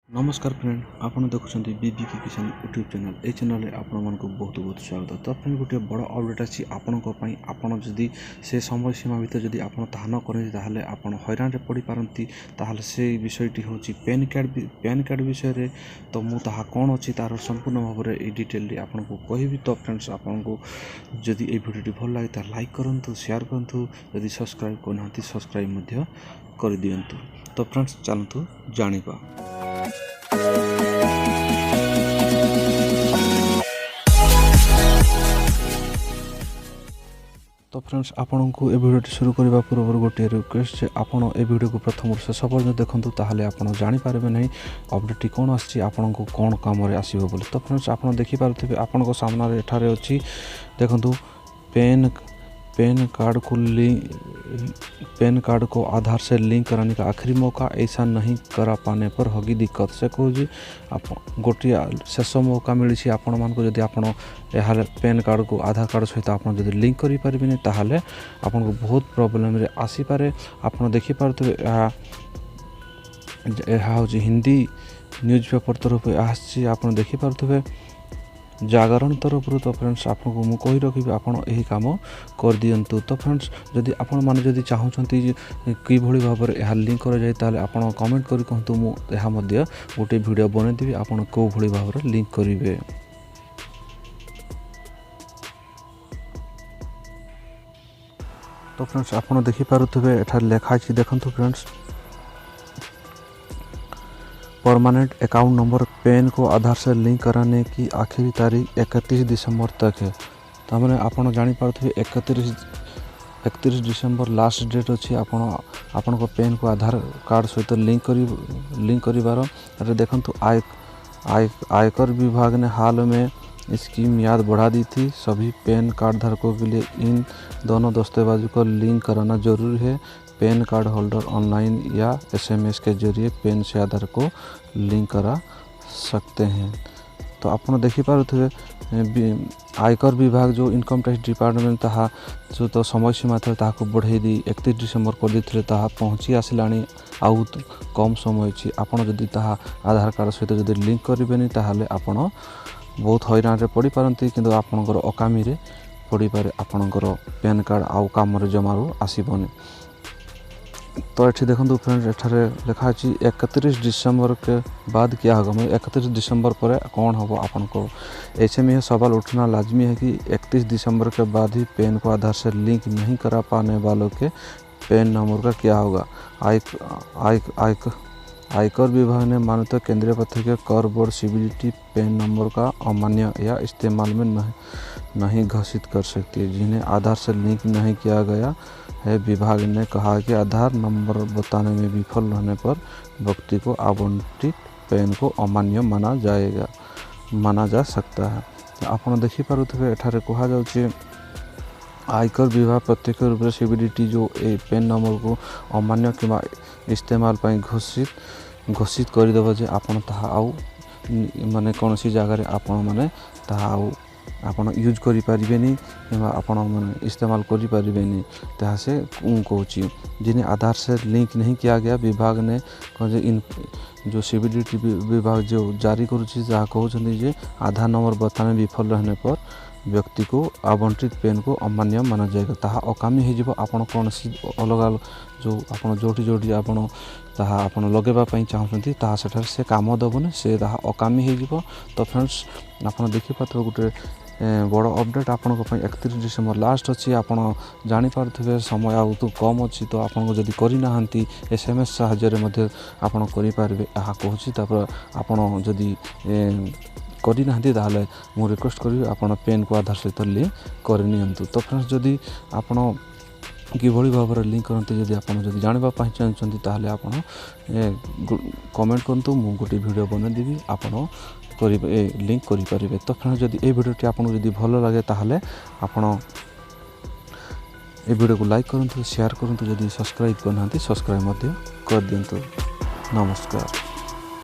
नमस्कार फ्रेंड, आपन देखुं बीबीके किसान यूट्यूब चैनल। ये चैनल में आपण मानक बहुत बहुत स्वागत। तो फ्रेंड गोटे बड़ अपडेट अच्छी आपंपाई। आपड़ जदि से समय सीमा भर जब आप न करें ताहले आपन हैरान पड़ पारती। ताहले से विषयटी हूँ पैन कार्ड विषय। तो मुझे कौन अच्छी तार संपूर्ण भाव में डिटेल आपको कहबी। तो फ्रेंड्स आपको जदि ये भिडियो भल लगे तो लाइक करूँ, शेयर करूँ, जदि सब्सक्राइब करना सब्सक्राइब कर दिंतु। तो फ्रेंड्स चलतु जानिबा। तो फ्रेंड्स आपन को ए वीडियो शुरू करने पूर्व गोटे रिक्वेस्ट आपन ए वीडियो को प्रथम शेष पर्यटन देखूँ, ताहले आपन जानीपारे नहीं अपडेट कौन आसन को कौन काम आसो बोली। तो फ्रेंड्स आप देखिपे आपण सामने एठारे अच्छी देखूँ पैन कार्ड को आधार से लिंक कराने का आखिरी मौका, ऐसा नहीं करा पाने पर होगी दिक्कत। से कहे गोटे शेष मौका मिली आपण मान को जदि आपन पैन कार्ड को आधार कार्ड सहित आप लिंक करें ताहले आपन को बहुत प्रोब्लेम रे आसी पारे। आपन देखि पारथबे यह हूँ हिंदी न्यूज पेपर तरफ आसी आपन देखि पारथबे जागरण तरफ। तो फ्रेंड्स आपको मुझे कही रखी आपड़ यही कम कर दिंतु। तो फ्रेंड्स जदि आपण मैंने जदि चाहूँगी कि भाव में यह लिंक कर जाए ताले आपन कमेंट कर कहतु, मुझे गोटे वीडियो बनईदेवी आपन कौ भली भाव में लिंक करेंगे। तो फ्रेंड्स आपन देखिपे एठार लिखाई देखूँ friends, permanent account number pan को आधार से लिंक कराने की आखिरी तारीख 31 दिसंबर तक है। तमें आपड़ जानीपे 31 दिसंबर लास्ट डेट अच्छी आपण को पैन को आधार कार्ड सहित लिंक करिवार। देखूँ आयकर विभाग ने हाल में इसकी मियाद बढ़ा दी थी। सभी पैन कार्ड धारकों के लिए इन दोनों दस्तावेजों को लिंक कराना जरूरी है। पैन कार्ड होल्डर ऑनलाइन या SMS के जरिए पैन से आधार को लिंक करा सकते हैं। तो आप देखिपे आयकर विभाग जो इनकम टैक्स डिपार्टमेंट ताहा जो तो समय सीमा था ताको बढ़ाई दी 31 डिसेम्बर कर देते पहुँची आसलाणी। आउ कम समय अच्छी आपड़ जदि ताहा आधार कार्ड सहित जदि लिंक करेंगे ताहले आपड़ बहुत हैरान पड़ पारती, किंतु आपणकर अकामी पड़ पारे आपणकर पैन कार्ड आउ काम जमारू आसबनी। तो ये देखो फ्रेंड्स एठारे लिखा 31 दिसंबर के बाद क्या होगा, मतलब 31 दिसंबर पर कौन हम आपन को। ऐसे में यह सवाल उठना लाजमी है कि 31 दिसंबर के बाद ही पैन को आधार से लिंक नहीं करा पाने वालों के पैन नंबर का क्या होगा। आयकर विभाग ने मान्यता केंद्रीय पत्र कर बोर्ड CBDT पैन नंबर का अमान्य या इस्तेमाल में नहीं घोषित कर सकती है, जिन्हें आधार से लिंक नहीं किया गया है। विभाग ने कहा कि आधार नंबर बताने में विफल रहने पर व्यक्ति को आवंटित पैन को अमान्य माना जा सकता है। आप देखिपे एठारे कहा जाउछि आयकर विभाग प्रत्यक्ष रूप से CBDT जो पैन नंबर को अमान्य कि इस्तेमाल पर घोषित करदेव जे आपन ताहा आउ माने कौन सी जगह आपण माने ताहा आउ आपन यूज करि परिबेनी कि आपन माने इस्तेमाल करि परिबेनी। ताहा से कहूँ जिन्हें आधार से लिंक नहीं किया गया, विभाग ने इन जो CBDT विभाग जो जारी करुँची कहते जे आधार नंबर बताने विफल रहने पर व्यक्ति को आवंटित पैन को अमान्य माना जाएगा। ताहा अकामी हो आपन कौन सी अलग जो आपन जोटी आपन ताहा आपन लगेबा चाहूँगी ताहा सेठार से काम दबनी, से ताहा अकामी हो। तो फ्रेंड्स आपन देखिपे गोटे बड़ अपडेट आपन 31 डिसेम्बर लास्ट अच्छी आपन जानीपे समय आउ तो कम अच्छी। तो आपन जदि करना SMS साहाय्य आपन करें यहाँ कहूँ। आपन जदि करना ताहले मु रिक्वेस्ट करी आपन पैन को आधार सहित लिंक करनी। तो फ्रेंड्स जदि आपन किभली भाव में लिंक करते जदि आपन जदि जानापी चाहते ताहले आपन कमेंट करूँ, मु गोटे वीडियो बनईदेवी आपन लिंक करें। तो फ्रेंड्स जदि ये वीडियोटी आपको जदि भल लगे ताहले आपन ये वीडियो को लाइक करूँ, शेयर करूँ, जदि सब्सक्राइब करना सब्सक्राइब कर दिंतु। नमस्कार।